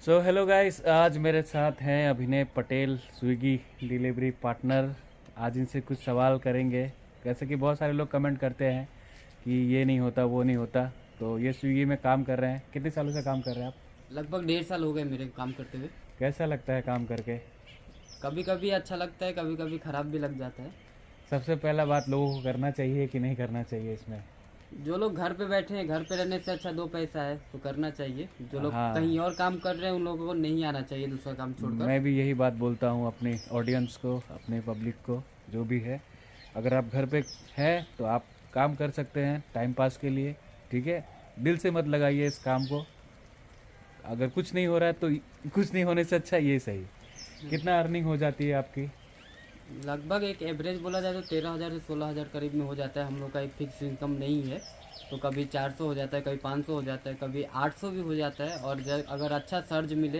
So hello guys, आज मेरे साथ हैं अभिनय पटेल, स्विगी डिलीवरी पार्टनर। आज इनसे कुछ सवाल करेंगे। जैसे कि बहुत सारे लोग कमेंट करते हैं कि ये नहीं होता वो नहीं होता, तो ये स्विगी में काम कर रहे हैं। कितने सालों से काम कर रहे हैं आप? लगभग 1.5 साल हो गए मेरे काम करते हुए। कैसा लगता है काम करके? कभी कभी अच्छा लगता है, कभी कभी ख़राब भी लग जाता है। सबसे पहला बात, लोगों को करना चाहिए कि नहीं करना चाहिए इसमें? जो लोग घर पे बैठे हैं, घर पे रहने से अच्छा दो पैसा है तो करना चाहिए। जो लोग हाँ, कहीं और काम कर रहे हैं उन लोगों को नहीं आना चाहिए दूसरा काम छोड़कर। मैं भी यही बात बोलता हूँ अपने ऑडियंस को, अपने पब्लिक को, जो भी है। अगर आप घर पे हैं तो आप काम कर सकते हैं टाइम पास के लिए, ठीक है। दिल से मत लगाइए इस काम को। अगर कुछ नहीं हो रहा है तो कुछ नहीं होने से अच्छा ये सही। कितना अर्निंग हो जाती है आपकी? लगभग एक एवरेज बोला जाए तो 13,000 से 16,000 करीब में हो जाता है। हम लोग का एक फिक्स इनकम नहीं है, तो कभी 400 हो जाता है, कभी 500 हो जाता है, कभी 800 भी हो जाता है। और अगर अच्छा सर्ज मिले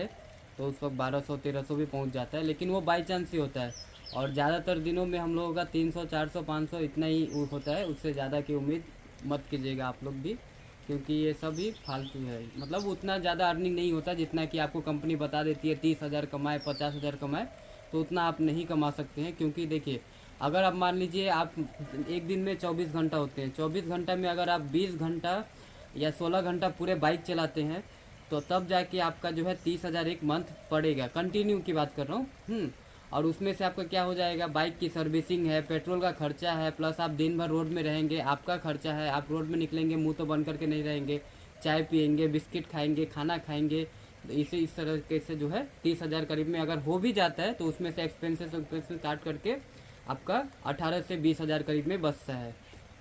तो उस वक्त 1200-1300 भी पहुंच जाता है, लेकिन वो बाई चांस ही होता है। और ज़्यादातर दिनों में हम लोगों का 300, 400, 500 इतना ही होता है। उससे ज़्यादा की उम्मीद मत कीजिएगा आप लोग भी, क्योंकि ये सब ही फालतू है। मतलब उतना ज़्यादा अर्निंग नहीं होता जितना कि आपको कंपनी बता देती है। 30,000 कमाए, 50,000 कमाए, तो उतना आप नहीं कमा सकते हैं। क्योंकि देखिए, अगर आप मान लीजिए आप एक दिन में 24 घंटा होते हैं, 24 घंटा में अगर आप 20 घंटा या 16 घंटा पूरे बाइक चलाते हैं, तो तब जाके आपका जो है 30,000 एक मंथ पड़ेगा। कंटिन्यू की बात कर रहा हूँ। और उसमें से आपका क्या हो जाएगा, बाइक की सर्विसिंग है, पेट्रोल का खर्चा है, प्लस आप दिन भर रोड में रहेंगे, आपका खर्चा है। आप रोड में निकलेंगे, मुंह तो बंद करके नहीं रहेंगे, चाय पियेंगे, बिस्किट खाएंगे, खाना खाएंगे। तो इसे इस तरह से जो है 30,000 करीब में अगर हो भी जाता है तो उसमें से एक्सपेंसेस काट करके आपका 18 से 20,000 करीब में बचता है।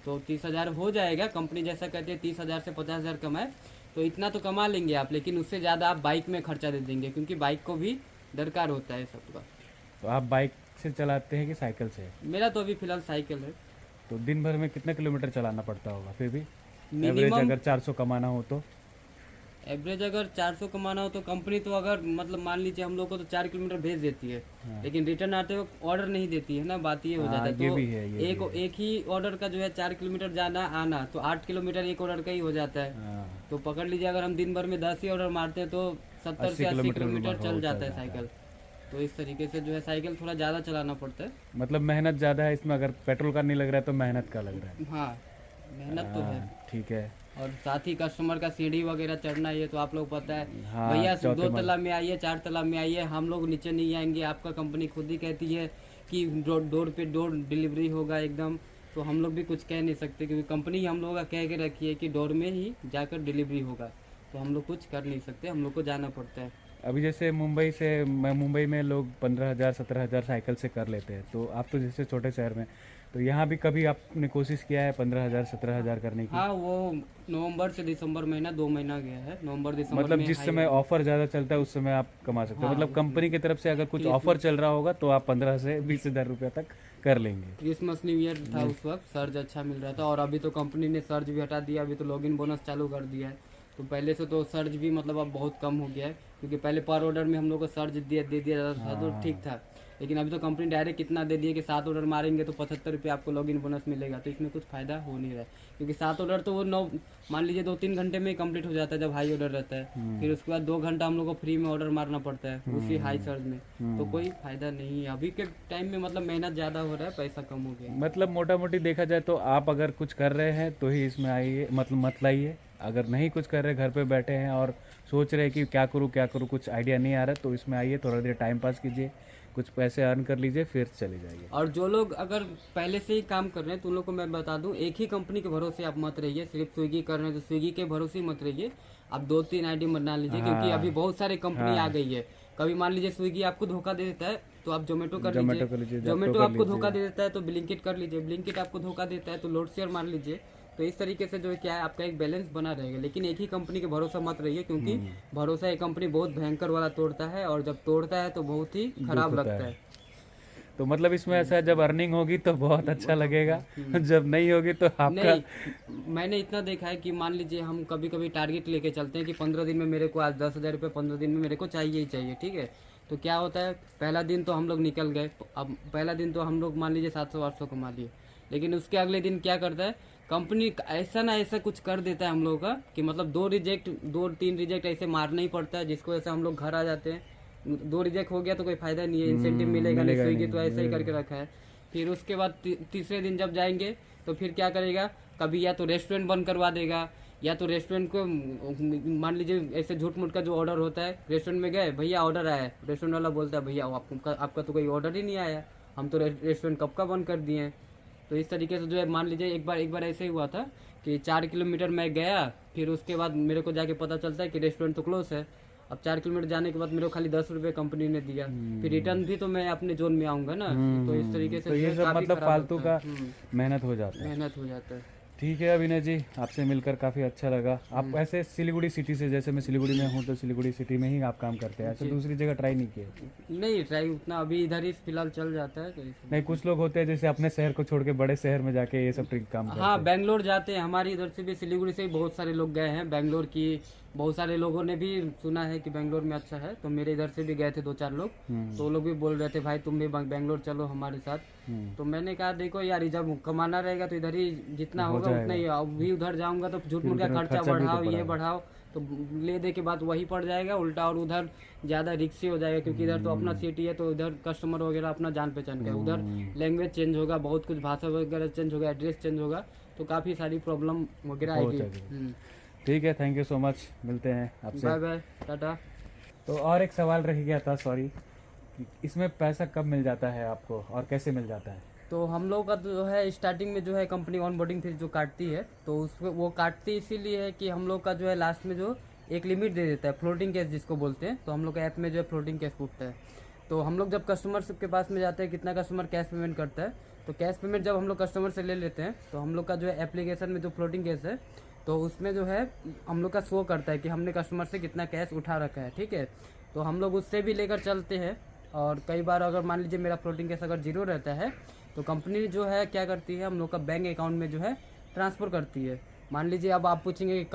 तो 30,000 हो जाएगा। कंपनी जैसा कहती है 30,000 से 50,000 कमाए, तो इतना तो कमा लेंगे आप, लेकिन उससे ज़्यादा आप बाइक में खर्चा दे देंगे, क्योंकि बाइक को भी दरकार होता है सबका। तो आप बाइक से चलाते हैं कि साइकिल से? मेरा तो अभी फ़िलहाल साइकिल है। तो दिन भर में कितने किलोमीटर चलाना पड़ता होगा फिर भी? एवरेज मिनिमम अगर 400 कमाना हो तो? एवरेज अगर 400 कमाना हो तो कंपनी तो अगर मतलब मान लीजिए हम लोग को तो 4 किलोमीटर भेज देती है, हाँ। लेकिन रिटर्न आते वक्त ऑर्डर नहीं देती है ना। बात ये हो जाता हाँ, है। ये तो भी है, ये भी एक है। एक ही ऑर्डर का जो है 4 किलोमीटर जाना आना, तो 8 किलोमीटर एक ऑर्डर का ही हो जाता है। हाँ, तो पकड़ लीजिए, अगर हम दिन भर में 10 ही ऑर्डर मारते हैं तो 70 80 से 80 किलोमीटर किलोमीटर हो चल चल जाता है जाता है। साइकिल। तो इस तरीके से जो है साइकिल थोड़ा ज़्यादा चलाना पड़ता है। मतलब मेहनत ज़्यादा है इसमें। अगर पेट्रोल का नहीं लग रहा है तो मेहनत का लग रहा है। हाँ, मेहनत तो है। ठीक है। और साथ ही कस्टमर का सीढ़ी वगैरह चढ़ना, ये तो आप लोग पता है। हाँ, भैया चौथे 2 तला में आइए, 4 तला में आइए, हम लोग नीचे नहीं आएंगे। आपका कंपनी खुद ही कहती है कि डोर पे डोर डिलीवरी होगा एकदम। तो हम लोग भी कुछ कह नहीं सकते, क्योंकि कंपनी हम लोगों का कह के रखी है कि डोर में ही जाकर डिलीवरी होगा। तो हम लोग कुछ कर नहीं सकते, हम लोग को जाना पड़ता है। अभी जैसे मुंबई में लोग 15,000 17,000 साइकिल से कर लेते हैं, तो आप तो जैसे छोटे शहर में, तो यहाँ भी कभी आपने कोशिश किया है 15,000 17,000 करने की? हाँ, वो नवंबर से दिसंबर महीना 2 महीना गया है। नवंबर दिसंबर मतलब में जिस हाई समय वाली। ऑफर ज़्यादा चलता है उस समय आप कमा सकते हो। हाँ, मतलब उसमें कंपनी की तरफ से अगर कुछ ऑफर क्रिसमस चल रहा होगा तो आप 15 से 20,000 रुपये तक कर लेंगे। क्रिसमस न्यू ईयर था, उस वक्त सर्ज अच्छा मिल रहा था। और अभी तो कंपनी ने सर्ज भी हटा दिया, अभी तो लॉगिन बोनस चालू कर दिया है। तो पहले से तो सर्ज भी मतलब अब बहुत कम हो गया है, क्योंकि पहले पर ऑर्डर में हम लोग को सर्ज दे दिया जाता था, तो ठीक था। लेकिन अभी तो कंपनी डायरेक्ट कितना दे दिए कि 7 ऑर्डर मारेंगे तो 75 रुपये आपको लॉगिन बोनस मिलेगा। तो इसमें कुछ फ़ायदा हो नहीं रहा है, क्योंकि 7 ऑर्डर तो वो 9 मान लीजिए 2-3 घंटे में ही कंप्लीट हो जाता है जब हाई ऑर्डर रहता है। फिर उसके बाद 2 घंटा हम लोग को फ्री में ऑर्डर मारना पड़ता है उसी हाई सर्ज में। तो कोई फ़ायदा नहीं है अभी के टाइम में। मतलब मेहनत ज़्यादा हो रहा है, पैसा कम हो गया है। मतलब मोटा मोटी देखा जाए तो आप अगर कुछ कर रहे हैं तो ही इसमें आइए, मतलब मत लाइए। अगर नहीं कुछ कर रहे, घर पे बैठे हैं और सोच रहे हैं कि क्या करूँ, कुछ आइडिया नहीं आ रहा, तो इसमें आइए, थोड़ा देर टाइम पास कीजिए, कुछ पैसे अर्न कर लीजिए, फिर चले जाइए। और जो लोग अगर पहले से ही काम कर रहे हैं तो उन लोग को मैं बता दूं, एक ही कंपनी के भरोसे आप मत रहिए। सिर्फ स्विगी कर रहे हैं तो स्विगी के भरोसे ही मत रहिए। आप 2-3 आईडी बना लीजिए, क्योंकि अभी हाँ। बहुत सारी कंपनी आ हाँ, गई है। कभी मान लीजिए स्विगी आपको धोखा दे देता है तो आप जोमेटो कर लीजिए। जोमेटो कर लीजिए, जेप्टो जोमेटो कर आपको धोखा लीजिए। दे देता है तो ब्लिंकिट कर लीजिए। ब्लिंकिट आपको धोखा देता है तो लोड शेयर मार लीजिए। तो इस तरीके से जो है क्या है, आपका एक बैलेंस बना रहेगा। लेकिन एक ही कंपनी के भरोसा मत रहिए, क्योंकि भरोसा एक कंपनी बहुत भयंकर वाला तोड़ता है, और जब तोड़ता है तो बहुत ही दुख खराब होता लगता है। है। तो मतलब इसमें ऐसा है, जब अर्निंग होगी तो बहुत अच्छा लगेगा, जब नहीं होगी तो आपका। नहीं, मैंने इतना देखा है कि मान लीजिए हम कभी कभी टारगेट लेके चलते हैं कि 15 दिन में मेरे को आज 10,000 रुपये 15 दिन में मेरे को चाहिए ही चाहिए, ठीक है। तो क्या होता है, पहला दिन तो हम लोग निकल गए। अब पहला दिन तो हम लोग मान लीजिए 700-800 कमा लिए, लेकिन उसके अगले दिन क्या करता है, कंपनी ऐसा ना ऐसा कुछ कर देता है हम लोग का कि मतलब 2-3 रिजेक्ट ऐसे मारना ही पड़ता है, जिसको ऐसे हम लोग घर आ जाते हैं। 2 रिजेक्ट हो गया तो कोई फायदा नहीं है, इंसेंटिव मिलेगा नहीं, स्विगी तो ऐसे ही करके रखा है। फिर उसके बाद तीसरे दिन जब जाएंगे तो फिर क्या करेगा, कभी या तो रेस्टोरेंट बंद करवा देगा, या तो रेस्टोरेंट को मान लीजिए ऐसे झूठ मूठ का जो ऑर्डर होता है, रेस्टोरेंट में गए, भैया ऑर्डर आया है, रेस्टोरेंट वाला बोलता है भैया आपका तो कोई ऑर्डर ही नहीं आया, हम तो रेस्टोरेंट कब का बंद कर दिए हैं। तो इस तरीके से जो है मान लीजिए एक बार ऐसे ही हुआ था कि 4 किलोमीटर मैं गया, फिर उसके बाद मेरे को जाके पता चलता है कि रेस्टोरेंट तो क्लोज है। अब 4 किलोमीटर जाने के बाद मेरे को खाली 10 रुपये कंपनी ने दिया, फिर रिटर्न भी तो मैं अपने जोन में आऊँगा ना। तो इस तरीके से तो ये सब मतलब फालतू का मेहनत हो जाता है। मेहनत हो जाता है। ठीक है अभिनय जी, आपसे मिलकर काफ़ी अच्छा लगा। आप ऐसे सिलीगुड़ी सिटी से, जैसे मैं सिलीगुड़ी में हूँ तो सिलीगुड़ी सिटी में ही आप काम करते हैं, ऐसे दूसरी जगह ट्राई नहीं किए? नहीं ट्राई उतना, अभी इधर ही फिलहाल चल जाता है। नहीं, कुछ लोग होते हैं जैसे अपने शहर को छोड़ के बड़े शहर में जाके ये सब ट्रिक काम करते हैं। हाँ बेंगलोर जाते हैं, हमारे इधर से भी सिलीगुड़ी से ही बहुत सारे लोग गए हैं बेंगलोर की। बहुत सारे लोगों ने भी सुना है कि बेंगलोर में अच्छा है, तो मेरे इधर से भी गए थे 2-4 लोग, तो वो लोग भी बोल रहे थे भाई तुम भी बेंगलोर चलो हमारे साथ। तो मैंने कहा देखो यार, जब कमाना रहेगा तो इधर ही जितना होगा उतना ही, अभी उधर जाऊंगा तो झूठ मूठ का खर्चा बढ़ाओ, ये बढ़ाओ, तो ले दे के बाद वही पड़ जाएगा उल्टा, और उधर ज़्यादा रिक्सी हो जाएगा, क्योंकि इधर तो अपना सिटी है, तो इधर कस्टमर वगैरह अपना जान पहचान का है। उधर लैंग्वेज चेंज होगा, बहुत कुछ भाषा वगैरह चेंज होगा, एड्रेस चेंज होगा, तो काफ़ी सारी प्रॉब्लम वगैरह आएगी। ठीक है, थैंक यू सो मच, मिलते हैं आपसे, बाय बाय, टाटा। तो और एक सवाल रह गया था, सॉरी, इसमें पैसा कब मिल जाता है आपको और कैसे मिल जाता है? तो हम लोग का जो है स्टार्टिंग में जो है कंपनी ऑन बोर्डिंग फीस जो काटती है, तो उसको वो काटती इसीलिए है कि हम लोग का जो है लास्ट में जो एक लिमिट दे देता है, फ्लोटिंग कैश जिसको बोलते हैं। तो हम लोग का ऐप में जो है फ्लोटिंग कैश पूछता है, तो हम लोग जब कस्टमर के पास में जाते हैं कितना कस्टमर कैश पेमेंट करता है, तो कैश पेमेंट जब हम लोग कस्टमर से ले लेते हैं तो हम लोग का जो है एप्लीकेशन में जो फ्लोटिंग कैश है, तो उसमें जो है हम लोग का शो करता है कि हमने कस्टमर से कितना कैश उठा रखा है। ठीक है, तो हम लोग उससे भी लेकर चलते हैं। और कई बार अगर मान लीजिए मेरा फ्लोटिंग कैश अगर 0 रहता है, तो कंपनी जो है क्या करती है, हम लोग का बैंक अकाउंट में जो है ट्रांसफ़र करती है। मान लीजिए अब आप पूछेंगे कि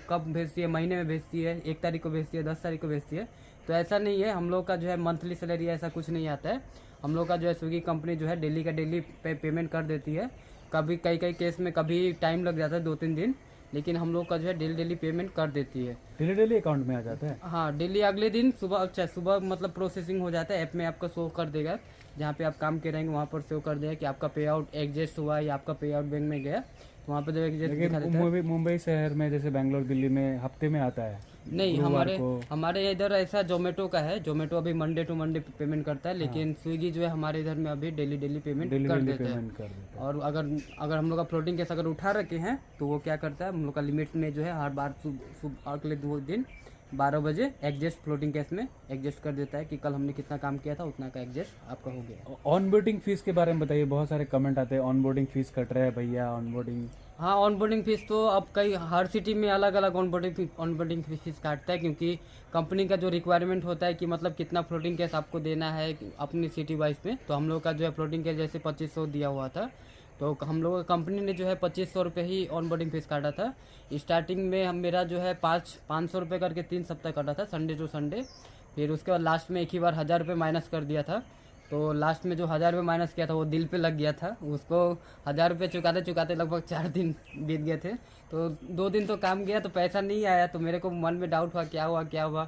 कब भेजती है, महीने में भेजती है, 1 तारीख को भेजती है, 10 तारीख को भेजती है, तो ऐसा नहीं है। हम लोग का जो है मंथली सैलरी ऐसा कुछ नहीं आता है। हम लोग का जो है स्विगी कंपनी जो है डेली का डेली पेमेंट कर देती है। कभी कई केस में कभी टाइम लग जाता है 2-3 दिन, लेकिन हम लोग का जो है डेली पेमेंट कर देती है। डेली अकाउंट में आ जाता है? हाँ, डेली अगले दिन सुबह, अच्छा सुबह मतलब प्रोसेसिंग हो जाता है, ऐप में आपका शो कर देगा, जहाँ पे आप काम के रहेंगे वहाँ पर शो कर देगा कि आपका पे आउट एडजस्ट हुआ या आपका पे आउट बैंक में गया, तो वहाँ पर जो एडजस्ट दिखा देता है। मुंबई शहर में जैसे बेंगलोर दिल्ली में हफ्ते में आता है? नहीं, हमारे इधर ऐसा जोमेटो का है, जोमेटो अभी मंडे टू मंडे पेमेंट करता है, लेकिन स्विगी जो है हमारे इधर में अभी डेली पेमेंट कर देता है। और अगर हम लोग का फ्लोटिंग केस अगर उठा रखे हैं तो वो क्या करता है, हम लोग का लिमिट में जो है हर बार अगले 2 दिन 12 बजे एडजस्ट फ्लोटिंग केस में एडजस्ट कर देता है कि कल हमने कितना काम किया था उतना का एडजस्ट आपका हो गया। ऑन बोर्डिंग फीस के बारे में बताइए, बहुत सारे कमेंट आते हैं ऑन बोर्डिंग फीस कट रहा है भैया, ऑन बोर्डिंग। हाँ, ऑन बोर्डिंग फीस तो अब हर सिटी में अलग अलग ऑन बोर्डिंग फीस काटता है, क्योंकि कंपनी का जो रिक्वायरमेंट होता है कि मतलब कितना फ्लोटिंग कैश आपको देना है अपनी सिटी वाइज में। तो हम लोग का जो है फ्लोटिंग कैश जैसे 2500 दिया हुआ था, तो हम लोग कंपनी ने जो है 2500 रुपये ही ऑन बोर्डिंग फीस काटा था। स्टार्टिंग में मेरा जो है 500 रुपये करके 3 सप्ताह काटा था, संडे टू संडे। फिर उसके बाद लास्ट में एक ही बार 1000 रुपये माइनस कर दिया था। तो लास्ट में जो 1000 रुपये माइनस किया था वो दिल पे लग गया था, उसको 1000 रुपये चुकाते लगभग 4 दिन बीत गए थे। तो 2 दिन तो काम गया तो पैसा नहीं आया, तो मेरे को मन में डाउट हुआ क्या हुआ।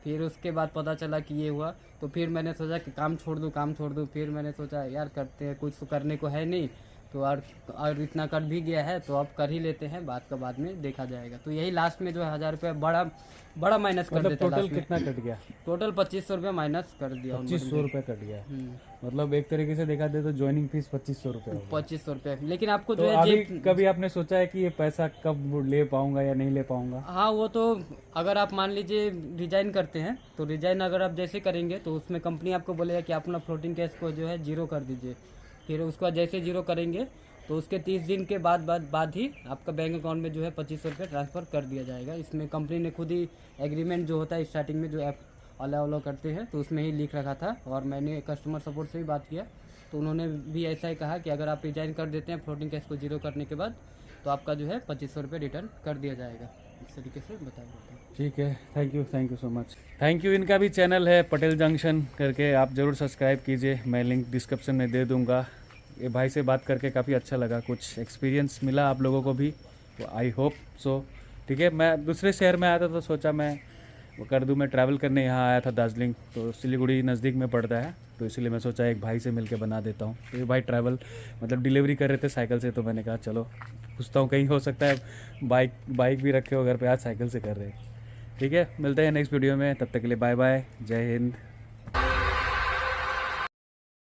फिर उसके बाद पता चला कि ये हुआ, तो फिर मैंने सोचा कि काम छोड़ दूँ। फिर मैंने सोचा यार करते हैं, कुछ तो करने को है नहीं, तो और इतना कर भी गया है तो अब कर ही लेते हैं, बाद में देखा जाएगा। तो यही लास्ट में जो है 1000 रुपये बड़ा माइनस कर देते हैं। टोटल कितना कट गया? टोटल 2500 रुपये माइनस कर दिया। 2500 रुपये कट गया, मतलब एक तरीके से देखा जाए तो ज्वाइनिंग फीस 2500 रुपये। 2500 रुपये, लेकिन आपको तो जो है अभी कभी आपने सोचा है कि ये पैसा कब ले पाऊंगा या नहीं ले पाऊंगा? हाँ, वो तो अगर आप मान लीजिए रिजाइन करते हैं, तो रिजाइन अगर आप जैसे करेंगे तो उसमें कंपनी आपको बोलेगा कि अपना फ्लोटिंग कैश को जो है 0 कर दीजिए। फिर उसके बाद जैसे 0 करेंगे तो उसके 30 दिन के बाद ही आपका बैंक अकाउंट में जो है 2500 रुपये ट्रांसफ़र कर दिया जाएगा। इसमें कंपनी ने खुद ही एग्रीमेंट जो होता है स्टार्टिंग में जो ऐप अलाउ करते हैं तो उसमें ही लिख रखा था। और मैंने कस्टमर सपोर्ट से भी बात किया तो उन्होंने भी ऐसा ही कहा कि अगर आप रिजाइन कर देते हैं फ्लोटिंग कैश को 0 करने के बाद, तो आपका जो है 2500 रुपये रिटर्न कर दिया जाएगा। इस तरीके से बता देता हूँ। ठीक है, thank you so much. Thank you. इनका भी चैनल है पटेल जंक्शन करके, आप ज़रूर सब्सक्राइब कीजिए, मैं लिंक डिस्क्रिप्शन में दे दूँगा। ये भाई से बात करके काफ़ी अच्छा लगा, कुछ एक्सपीरियंस मिला आप लोगों को भी, तो आई होप सो। ठीक है, मैं दूसरे शहर में आया था तो सोचा मैं वो कर दूँ। मैं ट्रैवल करने यहाँ आया था दार्जिलिंग, तो सिलीगुड़ी नज़दीक में पड़ता है, तो इसलिए मैं सोचा एक भाई से मिल के बना देता हूँ। तो ये भाई ट्रैवल मतलब डिलीवरी कर रहे थे साइकिल से, तो मैंने कहा चलो पूछता हूँ, कहीं हो सकता है बाइक भी रखे हो घर पे, आज साइकिल से कर रहे हैं। ठीक है, मिलते हैं नेक्स्ट वीडियो में, तब तक के लिए बाय बाय, जय हिंद।